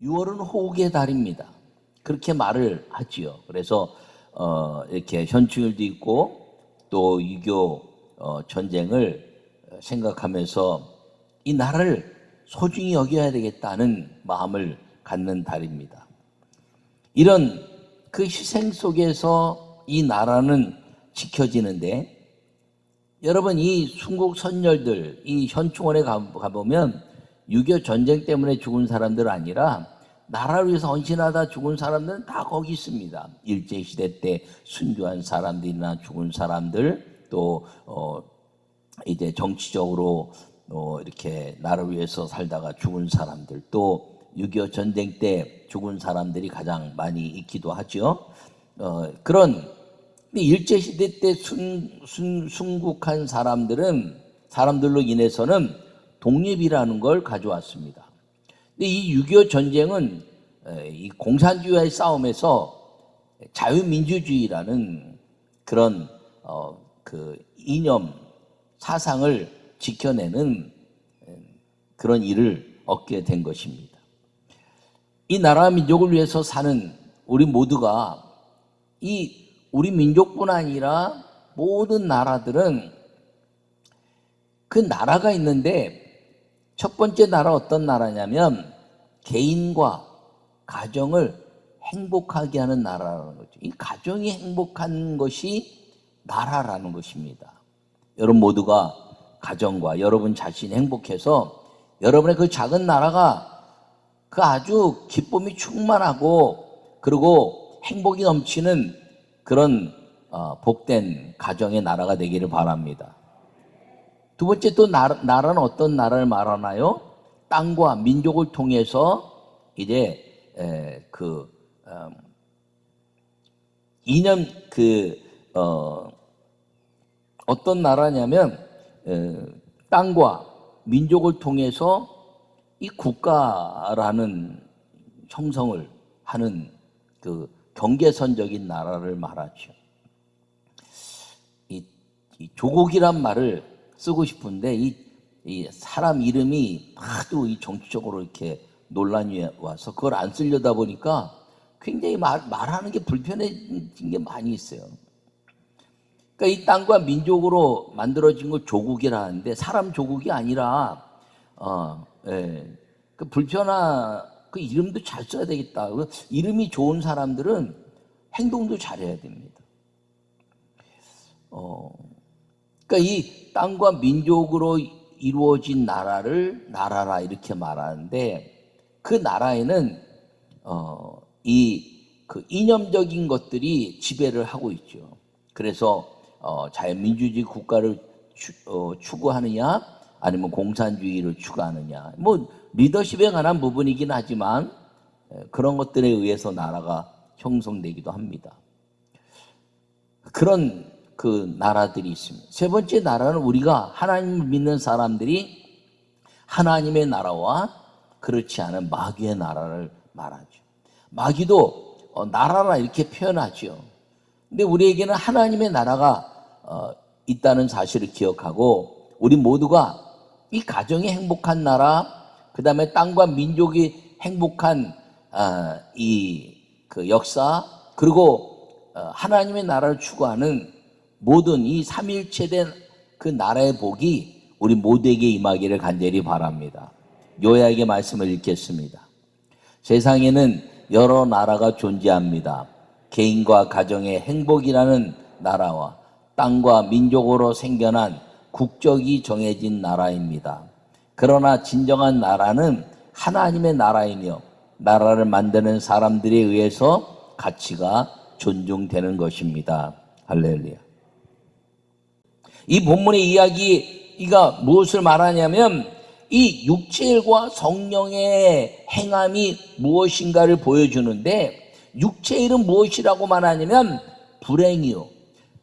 6월은 호국의 달입니다. 그렇게 말을 하지요. 그래서 이렇게 현충일도 있고 또 6.25 전쟁을 생각하면서 이 나라를 소중히 여겨야 되겠다는 마음을 갖는 달입니다. 이런 그 희생 속에서 이 나라는 지켜지는데, 여러분 이 순국 선열들 이 현충원에 가보면 6.25 전쟁 때문에 죽은 사람들 아니라 나라를 위해서 헌신하다 죽은 사람들은 다 거기 있습니다. 일제시대 때 순교한 사람들이나 죽은 사람들, 또 이제 정치적으로 이렇게 나라를 위해서 살다가 죽은 사람들, 또 6.25 전쟁 때 죽은 사람들이 가장 많이 있기도 하죠. 그런 일제시대 때 순국한 사람들로 인해서는 독립이라는 걸 가져왔습니다. 근데 이 6.25 전쟁은 이 공산주의와의 싸움에서 자유민주주의라는 그런 그 이념 사상을 지켜내는 그런 일을 얻게 된 것입니다. 이 나라 민족을 위해서 사는 우리 모두가, 이 우리 민족뿐 아니라 모든 나라들은 그 나라가 있는데, 첫 번째 나라 어떤 나라냐면 개인과 가정을 행복하게 하는 나라라는 거죠. 이 가정이 행복한 것이 나라라는 것입니다. 여러분 모두가 가정과 여러분 자신이 행복해서 여러분의 그 작은 나라가 그 아주 기쁨이 충만하고 그리고 행복이 넘치는 그런 복된 가정의 나라가 되기를 바랍니다. 두 번째, 또 나라는 어떤 나라를 말하나요? 땅과 민족을 통해서 이제 이념 어떤 나라냐면 땅과 민족을 통해서 이 국가라는 형성을 하는 그 경계선적인 나라를 말하죠. 이 조국이란 말을 쓰고 싶은데 이 사람 이름이 하도 이 정치적으로 이렇게 논란이 와서 그걸 안 쓰려다 보니까 굉장히 말하는 게 불편해진 게 많이 있어요. 그러니까 이 땅과 민족으로 만들어진 걸 조국이라 하는데 사람 조국이 아니라 그 그 이름도 잘 써야 되겠다. 이름이 좋은 사람들은 행동도 잘해야 됩니다. 그러니까 이 땅과 민족으로 이루어진 나라를 나라라 이렇게 말하는데, 그 나라에는 그 이념적인 것들이 지배를 하고 있죠. 그래서 자유민주주의 국가를 추구하느냐 아니면 공산주의를 추구하느냐, 뭐 리더십에 관한 부분이긴 하지만 그런 것들에 의해서 나라가 형성되기도 합니다. 그런 그 나라들이 있습니다. 세 번째 나라는 우리가 하나님을 믿는 사람들이 하나님의 나라와 그렇지 않은 마귀의 나라를 말하죠. 마귀도 나라라 이렇게 표현하죠. 근데 우리에게는 하나님의 나라가 있다는 사실을 기억하고, 우리 모두가 이 가정이 행복한 나라, 그 다음에 땅과 민족이 행복한 그 역사, 그리고 하나님의 나라를 추구하는 모든 이 삼일체된 그 나라의 복이 우리 모두에게 임하기를 간절히 바랍니다. 요약의 말씀을 읽겠습니다. 세상에는 여러 나라가 존재합니다. 개인과 가정의 행복이라는 나라와 땅과 민족으로 생겨난 국적이 정해진 나라입니다. 그러나 진정한 나라는 하나님의 나라이며 나라를 만드는 사람들에 의해서 가치가 존중되는 것입니다. 할렐루야. 이 본문의 이야기가 무엇을 말하냐면 이 육체일과 성령의 행함이 무엇인가를 보여주는데, 육체의 일은 무엇이라고 말하냐면 불행이요,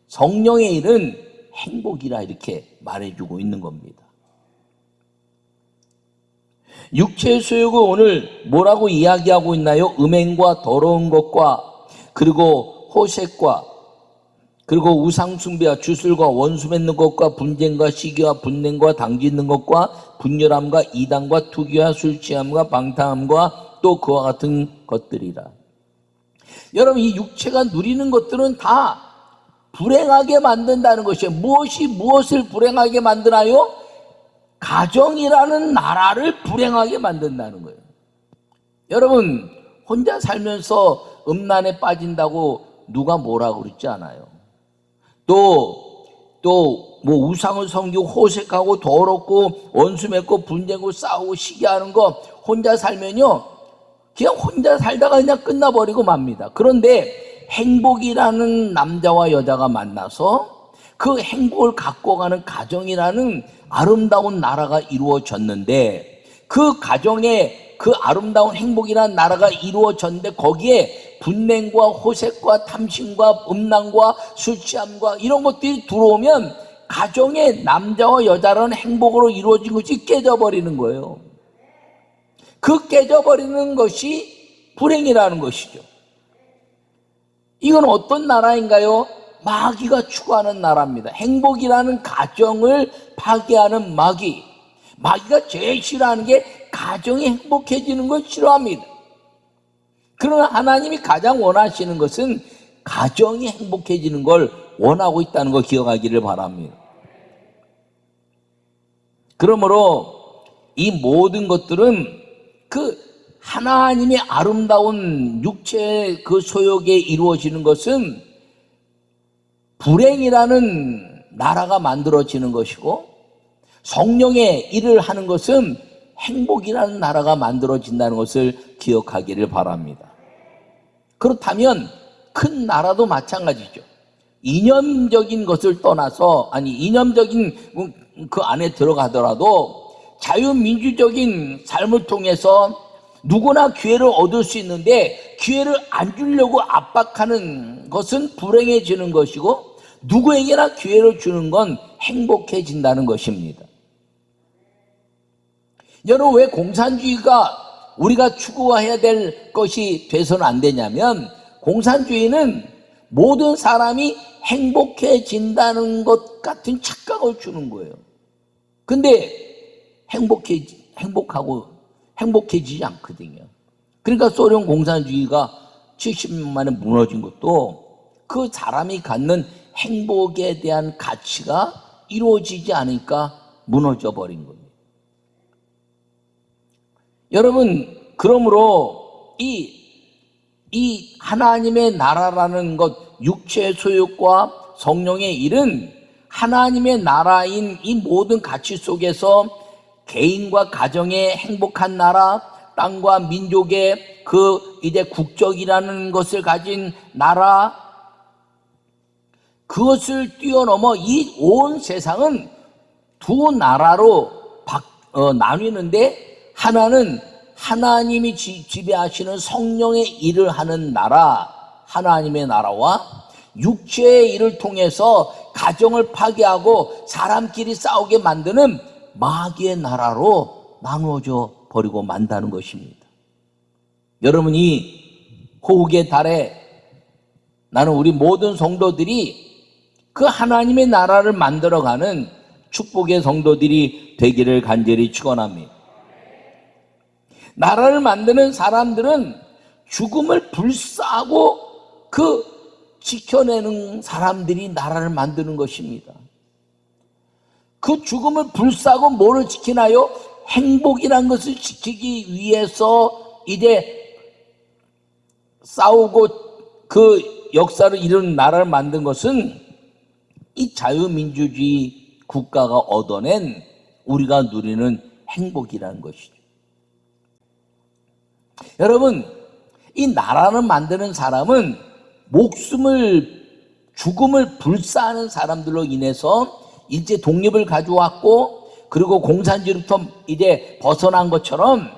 성령의 일은 행복이라 이렇게 말해주고 있는 겁니다. 육체의 소욕을 오늘 뭐라고 이야기하고 있나요? 음행과 더러운 것과 그리고 호색과 그리고 우상숭배와 주술과 원수 맺는 것과 분쟁과 시기와 분냉과 당짓는 것과 분열함과 이단과 투기와 술취함과 방탕함과 또 그와 같은 것들이라. 여러분, 이 육체가 누리는 것들은 다 불행하게 만든다는 것이에요. 무엇이 무엇을 불행하게 만드나요? 가정이라는 나라를 불행하게 만든다는 거예요. 여러분, 혼자 살면서 음란에 빠진다고 누가 뭐라고 그러지 않아요. 또 뭐 우상을 섬기고 호색하고 더럽고 원수 맺고 분쟁고 싸우고 시기하는 거 혼자 살면요, 그냥 혼자 살다가 그냥 끝나버리고 맙니다. 그런데 행복이라는 남자와 여자가 만나서 그 행복을 갖고 가는 가정이라는 아름다운 나라가 이루어졌는데, 그 가정에 그 아름다운 행복이라는 나라가 이루어졌는데 거기에 분냉과 호색과 탐심과 음란과 술 취함과 이런 것들이 들어오면 가정의 남자와 여자라는 행복으로 이루어진 것이 깨져버리는 거예요. 그 깨져버리는 것이 불행이라는 것이죠. 이건 어떤 나라인가요? 마귀가 추구하는 나라입니다. 행복이라는 가정을 파괴하는 마귀가 제일 싫어하는 게 가정이 행복해지는 걸 싫어합니다. 그러나 하나님이 가장 원하시는 것은 가정이 행복해지는 걸 원하고 있다는 걸 기억하기를 바랍니다. 그러므로 이 모든 것들은 그 하나님의 아름다운 육체의 그 소욕에 이루어지는 것은 불행이라는 나라가 만들어지는 것이고, 성령의 일을 하는 것은 행복이라는 나라가 만들어진다는 것을 기억하기를 바랍니다. 그렇다면 큰 나라도 마찬가지죠. 이념적인 것을 떠나서, 이념적인 그 안에 들어가더라도 자유민주적인 삶을 통해서 누구나 기회를 얻을 수 있는데 기회를 안 주려고 압박하는 것은 불행해지는 것이고, 누구에게나 기회를 주는 건 행복해진다는 것입니다. 여러분, 왜 공산주의가 우리가 추구해야 될 것이 돼서는 안 되냐면, 공산주의는 모든 사람이 행복해진다는 것 같은 착각을 주는 거예요. 근데 행복해지지 않거든요. 그러니까 소련 공산주의가 70년 만에 무너진 것도 그 사람이 갖는 행복에 대한 가치가 이루어지지 않으니까 무너져 버린 겁니다. 여러분, 그러므로 이 하나님의 나라라는 것, 육체의 소욕과 성령의 일은 하나님의 나라인 이 모든 가치 속에서 개인과 가정의 행복한 나라, 땅과 민족의 그 이제 국적이라는 것을 가진 나라, 그것을 뛰어넘어 이 온 세상은 두 나라로 나뉘는데, 하나는 하나님이 지배하시는 성령의 일을 하는 나라, 하나님의 나라와 육체의 일을 통해서 가정을 파괴하고 사람끼리 싸우게 만드는 마귀의 나라로 나누어져 버리고 만다는 것입니다. 여러분이 호국의 달에 나는 우리 모든 성도들이 그 하나님의 나라를 만들어가는 축복의 성도들이 되기를 간절히 축원합니다. 나라를 만드는 사람들은 죽음을 불사하고 그 지켜내는 사람들이 나라를 만드는 것입니다. 그 죽음을 불사하고 뭐를 지키나요? 행복이란 것을 지키기 위해서 이제 싸우고 그 역사를 이루는 나라를 만든 것은 이 자유민주주의 국가가 얻어낸 우리가 누리는 행복이라는 것이죠. 여러분, 이 나라를 만드는 사람은 죽음을 불사하는 사람들로 인해서 일제 독립을 가져왔고, 그리고 공산주의로부터 이제 벗어난 것처럼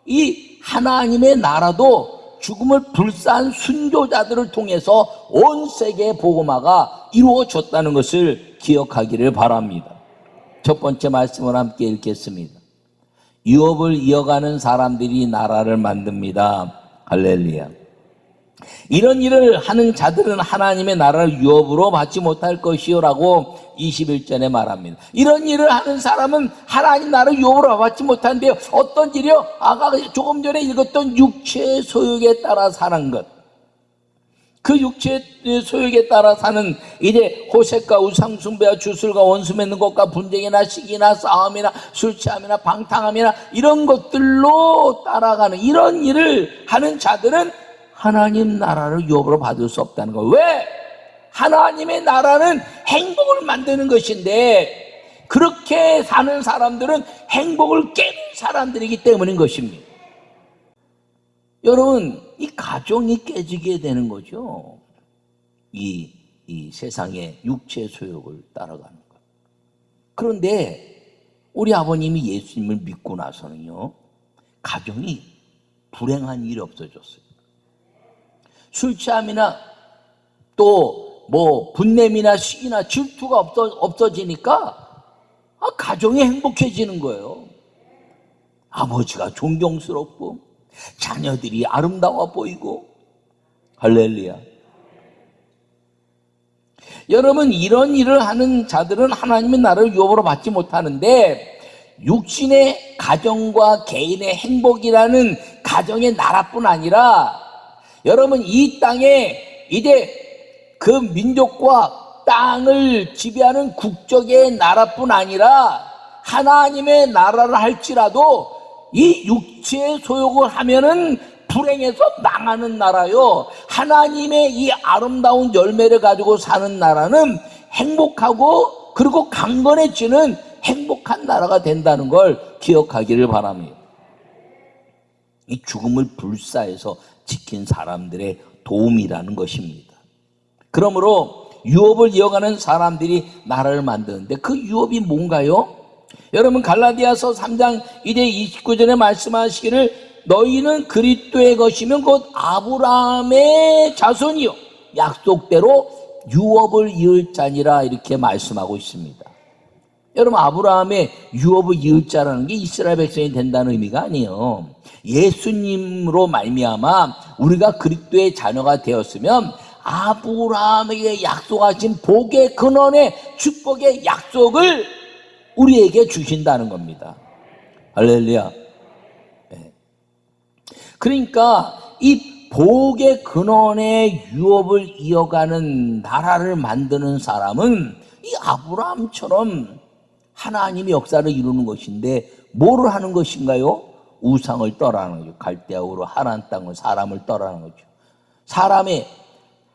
이 하나님의 나라도 죽음을 불사한 순교자들을 통해서 온 세계의 복음화가 이루어졌다는 것을 기억하기를 바랍니다. 첫 번째 말씀을 함께 읽겠습니다. 유업을 이어가는 사람들이 나라를 만듭니다. 할렐루야. 이런 일을 하는 자들은 하나님의 나라를 유업으로 받지 못할 것이요 라고 21절에 말합니다. 이런 일을 하는 사람은 하나님 나라를 유업으로 받지 못하는데요. 어떤 일이요? 아까 조금 전에 읽었던 육체의 소욕에 따라 사는 것. 그 육체의 소욕에 따라 사는 이제 호색과 우상숭배와 주술과 원수 맺는 것과 분쟁이나 시기나 싸움이나 술 취함이나 방탕함이나 이런 것들로 따라가는 이런 일을 하는 자들은 하나님 나라를 유업으로 받을 수 없다는 거예요. 왜? 하나님의 나라는 행복을 만드는 것인데 그렇게 사는 사람들은 행복을 깨는 사람들이기 때문인 것입니다. 여러분, 이 가정이 깨지게 되는 거죠. 이 세상의 육체의 소욕을 따라가는 것. 그런데 우리 아버님이 예수님을 믿고 나서는요, 가정이 불행한 일이 없어졌어요. 술 취함이나 또 뭐 분냄이나 시기나 질투가 없어지니까 가정이 행복해지는 거예요. 아버지가 존경스럽고 자녀들이 아름다워 보이고. 할렐루야. 여러분, 이런 일을 하는 자들은 하나님의 나라를 유업으로 받지 못하는데 육신의 가정과 개인의 행복이라는 가정의 나라뿐 아니라 여러분, 이 땅에 이제 그 민족과 땅을 지배하는 국적의 나라뿐 아니라 하나님의 나라를 할지라도 이 육체의 소욕을 하면은 불행해서 망하는 나라요. 하나님의 이 아름다운 열매를 가지고 사는 나라는 행복하고 그리고 강건해지는 행복한 나라가 된다는 걸 기억하기를 바랍니다. 이 죽음을 불사해서 지킨 사람들의 도움이라는 것입니다. 그러므로 유업을 이어가는 사람들이 나라를 만드는데 그 유업이 뭔가요? 여러분, 갈라디아서 3장 이제 29절에 말씀하시기를 너희는 그리스도의 것이면 곧 아브라함의 자손이요 약속대로 유업을 이을 자니라 이렇게 말씀하고 있습니다. 여러분, 아브라함의 유업을 이을 자라는 게 이스라엘 백성이 된다는 의미가 아니에요. 예수님으로 말미암아 우리가 그리스도의 자녀가 되었으면 아브라함에게 약속하신 복의 근원의 축복의 약속을 우리에게 주신다는 겁니다. 할렐루야. 네. 그러니까 이 복의 근원의 유업을 이어가는 나라를 만드는 사람은 이 아브라함처럼 하나님의 역사를 이루는 것인데 뭐를 하는 것인가요? 우상을 떠나는 거죠. 갈대아우로 하나님 땅을 사람을 떠나는 거죠. 사람의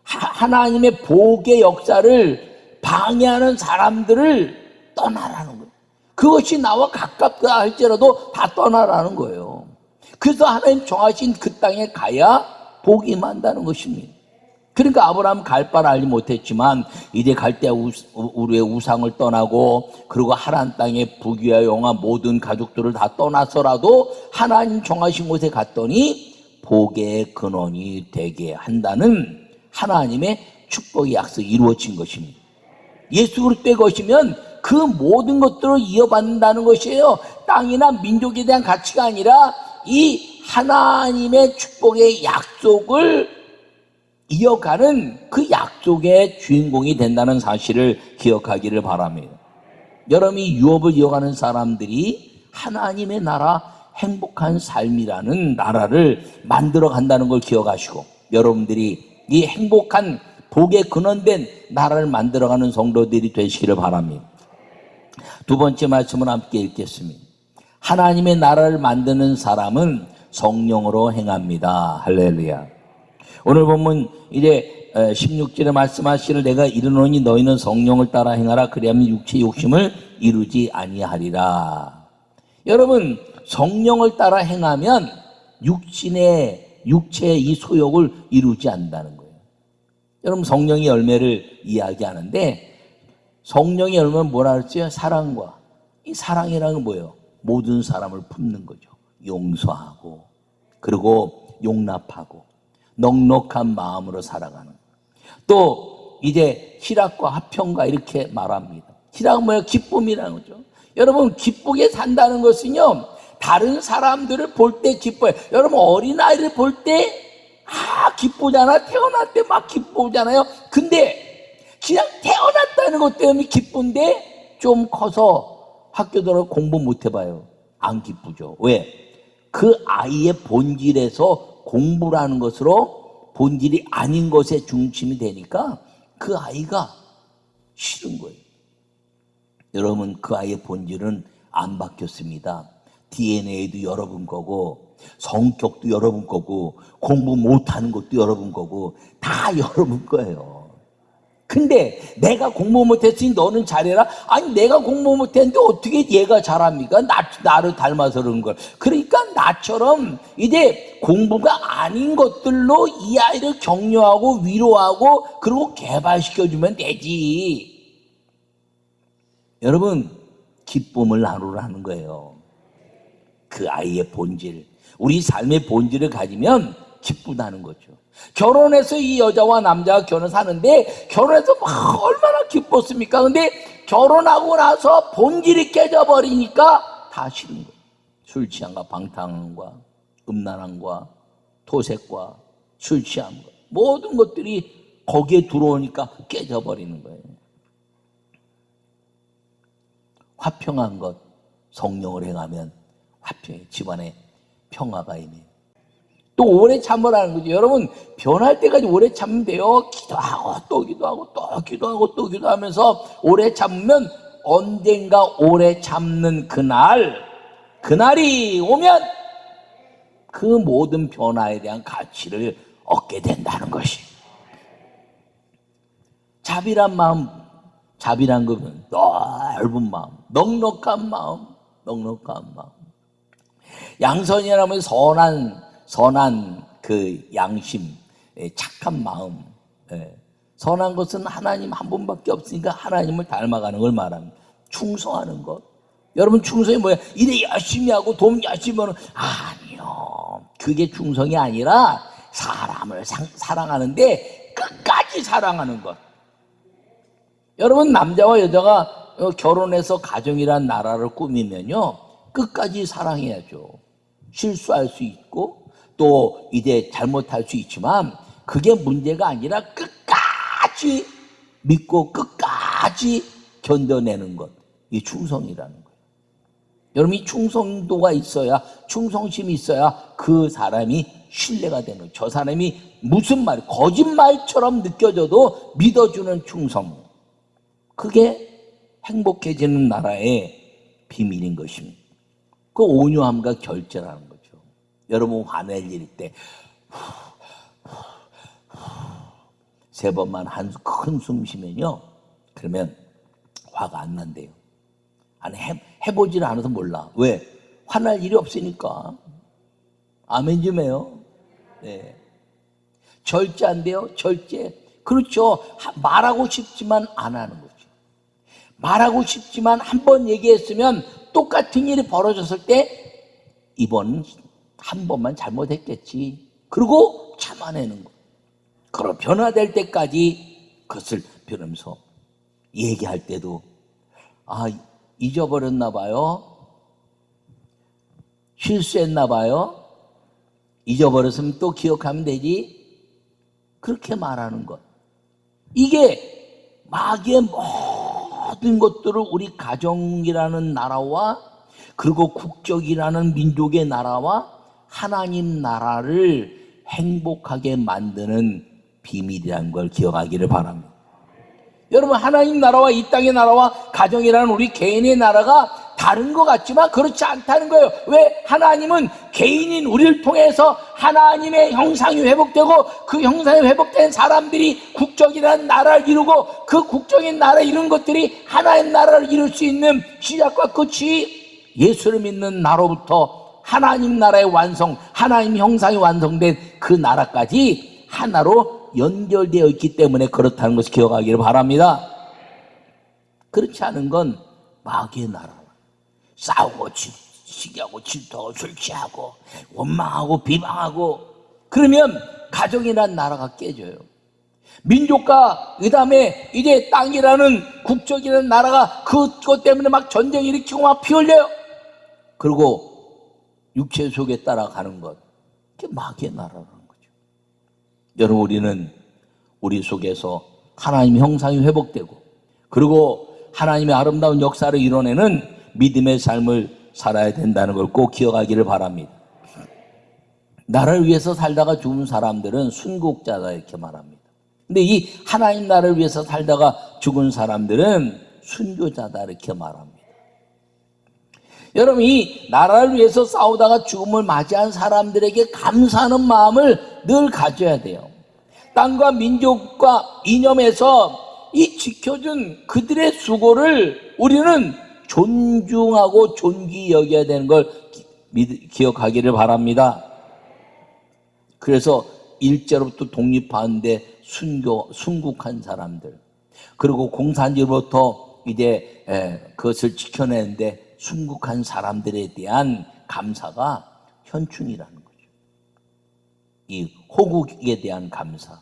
하나님의 복의 역사를 방해하는 사람들을 떠나라는 거예요. 그것이 나와 가깝다 할지라도 다 떠나라는 거예요. 그래서 하나님 정하신 그 땅에 가야 복이 임한다는 것입니다. 그러니까 아브라함 갈 바를 알지 못했지만 이제 갈대아우르의 우상을 떠나고 그리고 하란 땅의 부귀와 영화 모든 가족들을 다 떠나서라도 하나님 정하신 곳에 갔더니 복의 근원이 되게 한다는 하나님의 축복의 약속이 이루어진 것입니다. 예수 그리스도의 것이면 그 모든 것들을 이어받는다는 것이에요. 땅이나 민족에 대한 가치가 아니라 이 하나님의 축복의 약속을 이어가는 그 약속의 주인공이 된다는 사실을 기억하기를 바랍니다. 여러분이 유업을 이어가는 사람들이 하나님의 나라 행복한 삶이라는 나라를 만들어 간다는 걸 기억하시고 여러분들이 이 행복한 복에 근원된 나라를 만들어가는 성도들이 되시기를 바랍니다. 두 번째 말씀을 함께 읽겠습니다. 하나님의 나라를 만드는 사람은 성령으로 행합니다. 할렐루야. 오늘 보면 이제 16절에 말씀하시기를 내가 이르노니 너희는 성령을 따라 행하라 그리하면 육체의 욕심을 이루지 아니하리라. 여러분, 성령을 따라 행하면 육체의 이 소욕을 이루지 않는다는 거예요. 여러분, 성령의 열매를 이야기하는데 성령의 열매는 뭐라 그랬죠? 사랑과. 이 사랑이라는 건 뭐예요? 모든 사람을 품는 거죠. 용서하고 그리고 용납하고 넉넉한 마음으로 살아가는. 또 이제 희락과 화평과 이렇게 말합니다. 희락은 뭐예요? 기쁨이라는 거죠. 여러분, 기쁘게 산다는 것은요 다른 사람들을 볼 때 기뻐요. 여러분, 어린아이를 볼 때 기쁘잖아. 태어날 때 막 기쁘잖아요. 근데 그냥 태어났다는 것 때문에 기쁜데 좀 커서 학교 들어 공부 못 해봐요. 안 기쁘죠. 왜? 그 아이의 본질에서 공부라는 것으로 본질이 아닌 것에 중심이 되니까 그 아이가 싫은 거예요. 여러분, 그 아이의 본질은 안 바뀌었습니다. DNA도 여러분 거고 성격도 여러분 거고 공부 못하는 것도 여러분 거고 다 여러분 거예요. 근데 내가 공부 못했으니 너는 잘해라. 아니, 내가 공부 못했는데 어떻게 얘가 잘합니까? 나를 닮아서 그런 걸. 그러니까 나처럼 이제 공부가 아닌 것들로 이 아이를 격려하고 위로하고 그리고 개발시켜주면 되지. 여러분, 기쁨을 나누라는 거예요. 그 아이의 본질, 우리 삶의 본질을 가지면 기쁘다는 거죠. 결혼해서 이 여자와 남자가 결혼하는데 결혼해서 막 얼마나 기뻤습니까? 근데 결혼하고 나서 본질이 깨져버리니까 다 싫은 거예요. 술 취함과 방탕함과 음란함과 토색과 술 취함과 모든 것들이 거기에 들어오니까 깨져버리는 거예요. 화평한 것, 성령을 행하면 화평해, 집안에 평화가 임해요. 또 오래 참으라는 거죠. 여러분, 변할 때까지 오래 참으면 돼요. 기도하고 또 기도하고 또 기도하고 또 기도하면서 오래 참으면 언젠가 오래 참는 그날이 오면 그 모든 변화에 대한 가치를 얻게 된다는 것이. 자비란 마음, 자비란 것은 넓은 마음, 넉넉한 마음. 양선이라면 선한 그 양심, 착한 마음. 선한 것은 하나님 한 분밖에 없으니까 하나님을 닮아가는 걸 말합니다. 충성하는 것. 여러분, 충성이 뭐야? 일에 열심히 하고 돈 열심히 버는. 아니요, 그게 충성이 아니라 사람을 사랑하는데 끝까지 사랑하는 것. 여러분, 남자와 여자가 결혼해서 가정이란 나라를 꾸미면요, 끝까지 사랑해야죠. 실수할 수 있고 또 이제 잘못할 수 있지만 그게 문제가 아니라 끝까지 믿고 끝까지 견뎌내는 것, 이 충성이라는 거예요. 여러분, 이 충성도가 있어야, 충성심이 있어야 그 사람이 신뢰가 되는 거예요. 저 사람이 무슨 말, 거짓말처럼 느껴져도 믿어주는 충성, 그게 행복해지는 나라의 비밀인 것입니다. 그 온유함과 결제라는 거죠. 여러분, 화낼 일 때 세 번만 큰 숨 쉬면요, 그러면 화가 안 난대요. 아니, 해보질 않아서 몰라. 왜? 화날 일이 없으니까. 아멘 좀 해요. 네. 절제한대요. 절제. 그렇죠. 말하고 싶지만 안 하는 거죠. 말하고 싶지만 한 번 얘기했으면 똑같은 일이 벌어졌을 때 이번 한 번만 잘못했겠지. 그리고 참아내는 거. 그럼 변화될 때까지 그것을 변하면서 얘기할 때도 잊어버렸나 봐요. 실수했나 봐요. 잊어버렸으면 또 기억하면 되지. 그렇게 말하는 것. 이게 마귀의 모든 것들을 우리 가정이라는 나라와 그리고 국적이라는 민족의 나라와 하나님 나라를 행복하게 만드는 비밀이라는 걸 기억하기를 바랍니다. 여러분, 하나님 나라와 이 땅의 나라와 가정이라는 우리 개인의 나라가 다른 것 같지만 그렇지 않다는 거예요. 왜? 하나님은 개인인 우리를 통해서 하나님의 형상이 회복되고 그 형상이 회복된 사람들이 국적이라는 나라를 이루고 그 국적인 나라를 이룬 것들이 하나님 나라를 이룰 수 있는 시작과 끝이 예수를 믿는 나로부터 하나님 나라의 완성, 하나님 형상이 완성된 그 나라까지 하나로 연결되어 있기 때문에 그렇다는 것을 기억하기를 바랍니다. 그렇지 않은 건 마귀의 나라. 싸우고 시기하고 질투하고 술 취하고 원망하고 비방하고 그러면 가정이라는 나라가 깨져요. 민족과 그 다음에 이제 땅이라는 국적이라는 나라가 그것 때문에 막 전쟁 일으키고 막 피 흘려요. 그리고 육체 속에 따라가는 것, 그게 마귀의 나라라는 거죠. 여러분, 우리 속에서 하나님의 형상이 회복되고, 그리고 하나님의 아름다운 역사를 이뤄내는 믿음의 삶을 살아야 된다는 걸 꼭 기억하기를 바랍니다. 나를 위해서 살다가 죽은 사람들은 순국자다 이렇게 말합니다. 근데 이 하나님 나라를 위해서 살다가 죽은 사람들은 순교자다 이렇게 말합니다. 여러분, 이 나라를 위해서 싸우다가 죽음을 맞이한 사람들에게 감사하는 마음을 늘 가져야 돼요. 땅과 민족과 이념에서 이 지켜준 그들의 수고를 우리는 존중하고 존귀 여겨야 되는 걸 기억하기를 바랍니다. 그래서 일제로부터 독립하는데 순국한 사람들, 그리고 공산주의로부터 이제 그것을 지켜내는데 순국한 사람들에 대한 감사가 현충이라는 거죠. 이 호국에 대한 감사.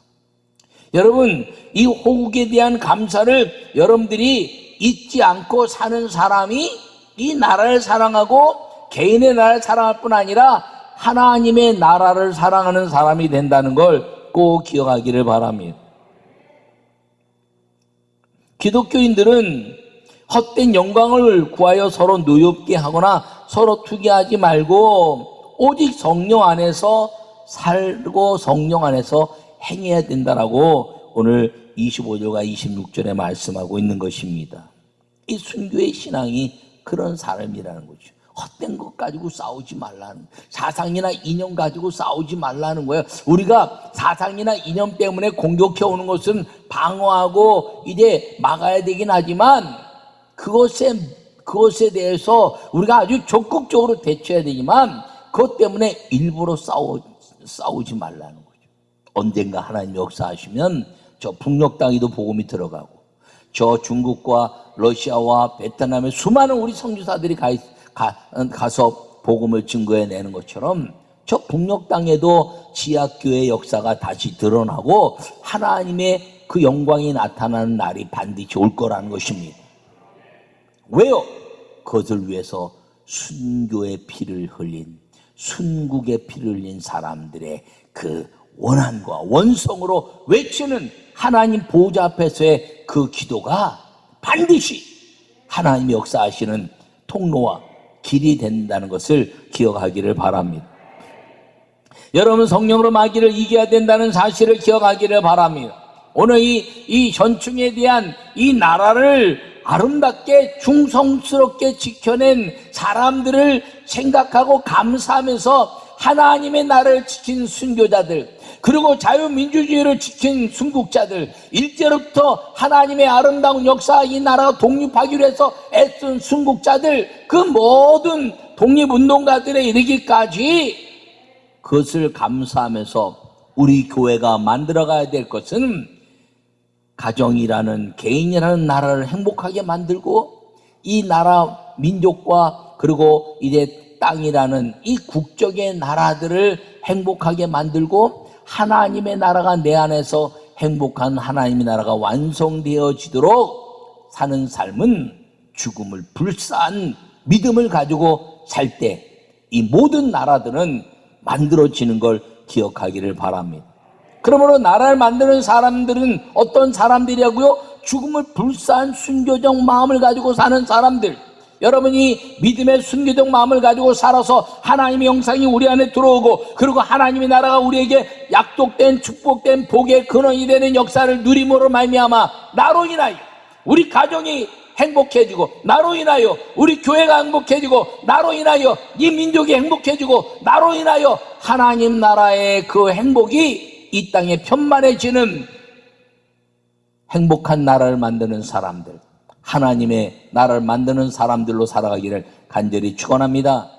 여러분, 이 호국에 대한 감사를 여러분들이 잊지 않고 사는 사람이 이 나라를 사랑하고 개인의 나라를 사랑할 뿐 아니라 하나님의 나라를 사랑하는 사람이 된다는 걸 꼭 기억하기를 바랍니다. 기독교인들은 헛된 영광을 구하여 서로 노엽게 하거나 서로 투기하지 말고 오직 성령 안에서 살고 성령 안에서 행해야 된다라고 오늘 25절과 26절에 말씀하고 있는 것입니다. 이 순교의 신앙이 그런 사람이라는 거죠. 헛된 것 가지고 싸우지 말라는, 사상이나 이념 가지고 싸우지 말라는 거예요. 우리가 사상이나 이념 때문에 공격해 오는 것은 방어하고 이제 막아야 되긴 하지만 그것에 대해서 우리가 아주 적극적으로 대처해야 되지만 그것 때문에 일부러 싸우지 말라는 거죠. 언젠가 하나님 역사하시면 저 북녘 땅에도 복음이 들어가고, 저 중국과 러시아와 베트남에 수많은 우리 선교사들이 가서 복음을 증거해내는 것처럼 저 북녘 땅에도 지하교회 역사가 다시 드러나고 하나님의 그 영광이 나타나는 날이 반드시 올 거라는 것입니다. 왜요? 그것을 위해서 순교의 피를 흘린, 순국의 피를 흘린 사람들의 그 원함과 원성으로 외치는 하나님 보좌 앞에서의 그 기도가 반드시 하나님의 역사하시는 통로와 길이 된다는 것을 기억하기를 바랍니다. 여러분, 성령으로 마귀를 이겨야 된다는 사실을 기억하기를 바랍니다. 오늘 이 현충에 대한 이 나라를 아름답게 충성스럽게 지켜낸 사람들을 생각하고 감사하면서 하나님의 나라를 지킨 순교자들, 그리고 자유민주주의를 지킨 순국자들, 일제로부터 하나님의 아름다운 역사, 이 나라가 독립하기 위해서 애쓴 순국자들, 그 모든 독립운동가들에 이르기까지 그것을 감사하면서 우리 교회가 만들어가야 될 것은 가정이라는, 개인이라는 나라를 행복하게 만들고, 이 나라 민족과 그리고 이제 땅이라는 이 국적의 나라들을 행복하게 만들고, 하나님의 나라가 내 안에서 행복한 하나님의 나라가 완성되어지도록 사는 삶은 죽음을 불사한 믿음을 가지고 살 때 이 모든 나라들은 만들어지는 걸 기억하기를 바랍니다. 그러므로 나라를 만드는 사람들은 어떤 사람들이라고요? 죽음을 불사한 순교적 마음을 가지고 사는 사람들. 여러분이 믿음의 순교적 마음을 가지고 살아서 하나님의 영상이 우리 안에 들어오고, 그리고 하나님의 나라가 우리에게 약속된 축복된 복의 근원이 되는 역사를 누림으로 말미암아 나로 인하여 우리 가정이 행복해지고, 나로 인하여 우리 교회가 행복해지고, 나로 인하여 이 민족이 행복해지고, 나로 인하여 하나님 나라의 그 행복이 이 땅에 편만해지는 행복한 나라를 만드는 사람들, 하나님의 나라를 만드는 사람들로 살아가기를 간절히 축원합니다.